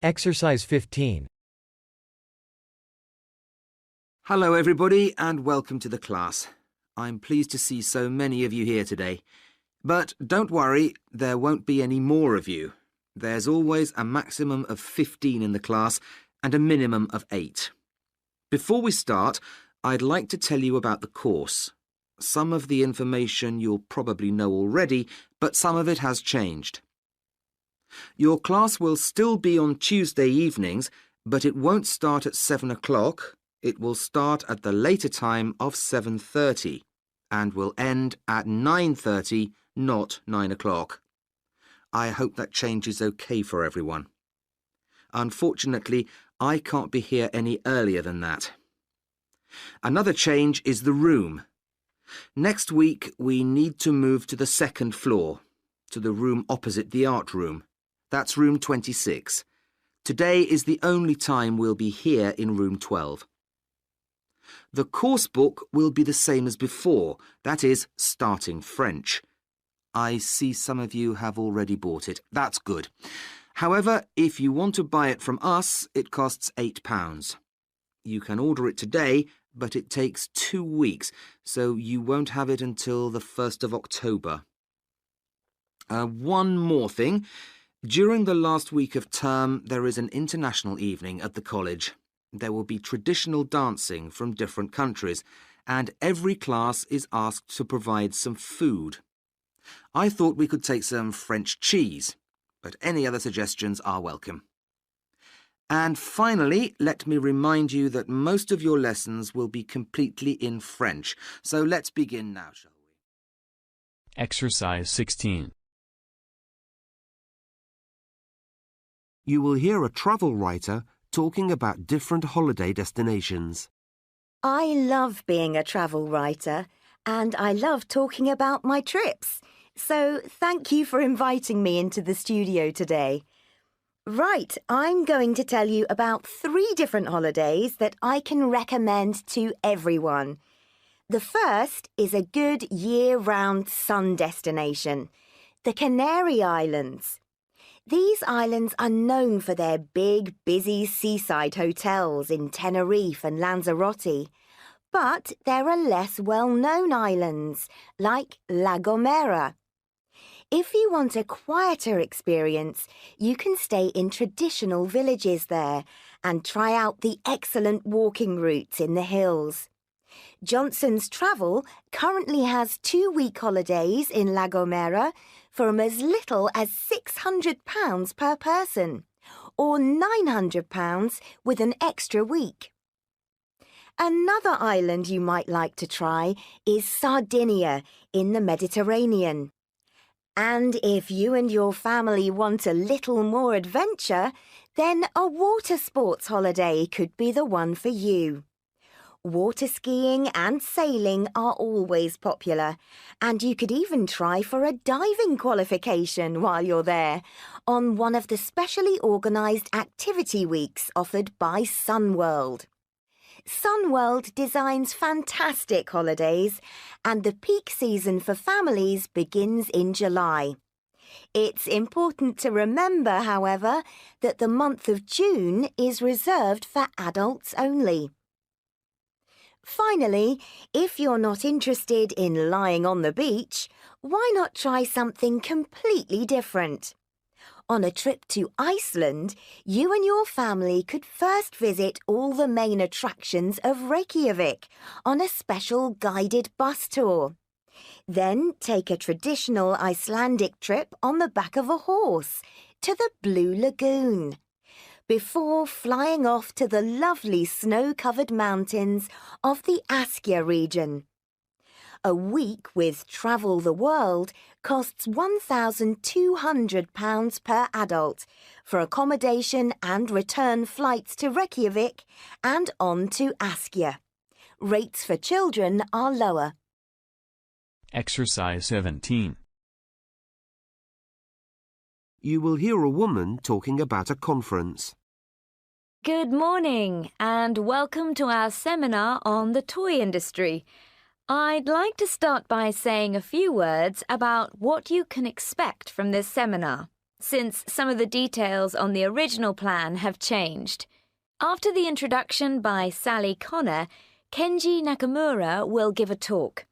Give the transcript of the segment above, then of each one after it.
Exercise 15. Hello everybody and welcome to the class. I'm pleased to see so many of you here today. But don't worry, there won't be any more of you. There's always a maximum of 15 in the class and a minimum of 8. Before we start, I'd like to tell you about the course. Some of the information you'll probably know already, but some of it has changed. Your class will still be on Tuesday evenings, but it won't start at 7 o'clock. It will start at the later time of 7:30 and will end at 9:30, not 9 o'clock. I hope that change is okay for everyone. Unfortunately, I can't be here any earlier than that. Another change is the room. Next week, we need to move to the second floor, to the room opposite the art room. That's room 26. Today is the only time we'll be here in room 12. The course book will be the same as before, that is, starting French. I see some of you have already bought it. That's good. However, if you want to buy it from us, it costs £8. You can order it today, but it takes 2 weeks, so you won't have it until the 1st of October. One more thing. During the last week of term, there is an international evening at the college. There will be traditional dancing from different countries, and every class is asked to provide some food. I thought we could take some French cheese, but any other suggestions are welcome. And finally, let me remind you that most of your lessons will be completely in French, so let's begin now, shall we? Exercise 16. You will hear a travel writer talking about different holiday destinations. I love being a travel writer, and I love talking about my trips. So thank you for inviting me into the studio today. Right, I'm going to tell you about 3 different holidays that I can recommend to everyone. The first is a good year-round sun destination, the Canary Islands. These islands are known for their big, busy seaside hotels in Tenerife and Lanzarote. But there are less well-known islands, like La Gomera. If you want a quieter experience, you can stay in traditional villages there and try out the excellent walking routes in the hills. Johnson's Travel currently has 2-week holidays in La Gomera from as little as £600 per person, or £900 with an extra week. Another island you might like to try is Sardinia in the Mediterranean. And if you and your family want a little more adventure, then a water sports holiday could be the one for you. Water skiing and sailing are always popular, and you could even try for a diving qualification while you're there on one of the specially organised activity weeks offered by Sunworld. Sunworld designs fantastic holidays, and the peak season for families begins in July. It's important to remember, however, that the month of June is reserved for adults only. Finally, if you're not interested in lying on the beach, why not try something completely different? On a trip to Iceland, you and your family could first visit all the main attractions of Reykjavik on a special guided bus tour. Then take a traditional Icelandic trip on the back of a horse to the Blue Lagoon, before flying off to the lovely snow-covered mountains of the Askja region. A week with Travel the World costs £1,200 per adult for accommodation and return flights to Reykjavik and on to Askja. Rates for children are lower. Exercise 17. You will hear a woman talking about a conference. Good morning and welcome to our seminar on the toy industry. I'd like to start by saying a few words about what you can expect from this seminar. since some of the details on the original plan have changed. After the introduction by Sally Connor, Kenji Nakamura will give a talk.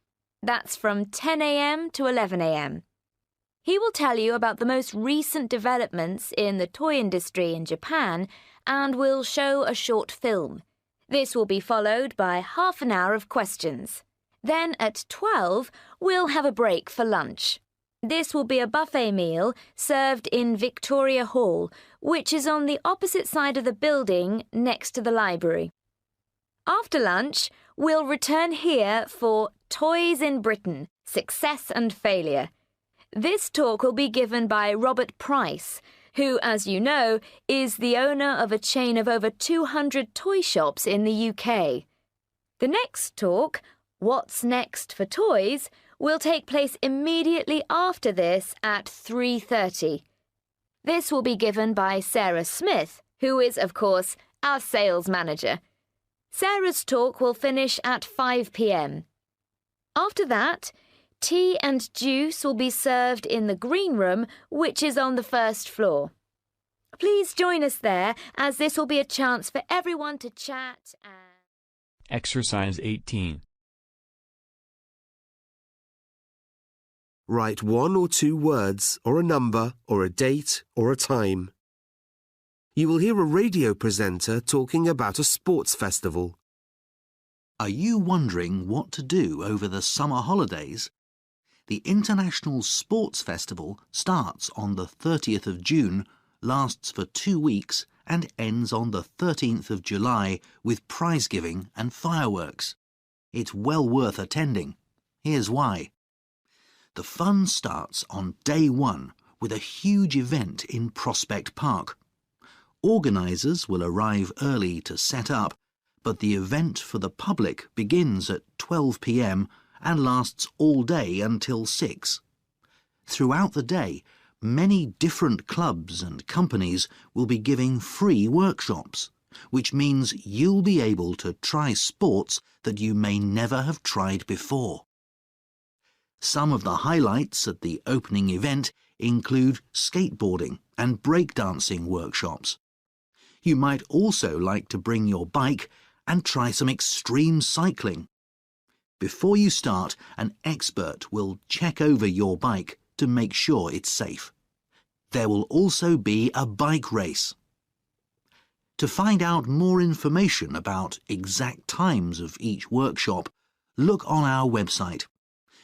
That's from 10 a.m. to 11 a.m. He will tell you about the most recent developments in the toy industry in Japan and will show a short film. This will be followed by half an hour of questions. Then at 12, we'll have a break for lunch. This will be a buffet meal served in Victoria Hall, which is on the opposite side of the building next to the library. After lunch, we'll return here for Toys in Britain, Success and Failure. This talk will be given by Robert Price, who, as you know, is the owner of a chain of over 200 toy shops in the UK. The next talk, What's Next for Toys, will take place immediately after this at 3:30. This will be given by Sarah Smith, who is, of course, our sales manager. Sarah's talk will finish at 5 p.m. After that, tea and juice will be served in the green room, which is on the first floor. Please join us there, as this will be a chance for everyone to chat and... Exercise 18. Write 1 or 2 words, or a number, or a date, or a time. You will hear a radio presenter talking about a sports festival. Are you wondering what to do over the summer holidays? The International Sports Festival starts on the 30th of June, lasts for 2 weeks and ends on the 13th of July with prize giving and fireworks. It's well worth attending. Here's why. The fun starts on day 1 with a huge event in Prospect Park. Organisers will arrive early to set up, but the event for the public begins at 12 p.m. and lasts all day until 6. Throughout the day, many different clubs and companies will be giving free workshops, which means you'll be able to try sports that you may never have tried before. Some of the highlights at the opening event include skateboarding and breakdancing workshops. You might also like to bring your bike and try some extreme cycling. Before you start, an expert will check over your bike to make sure it's safe. There will also be a bike race. To find out more information about exact times of each workshop, look on our website.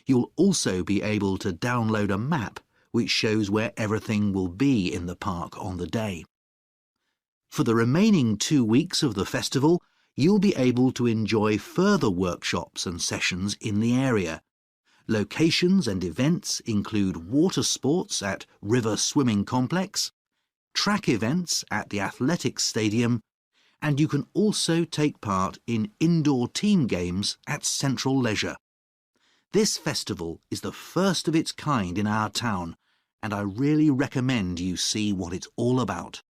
You'll also be able to download a map which shows where everything will be in the park on the day. For the remaining 2 weeks of the festival, you'll be able to enjoy further workshops and sessions in the area. Locations and events include water sports at River Swimming Complex, track events at the Athletics Stadium, and you can also take part in indoor team games at Central Leisure. This festival is the first of its kind in our town, and I really recommend you see what it's all about.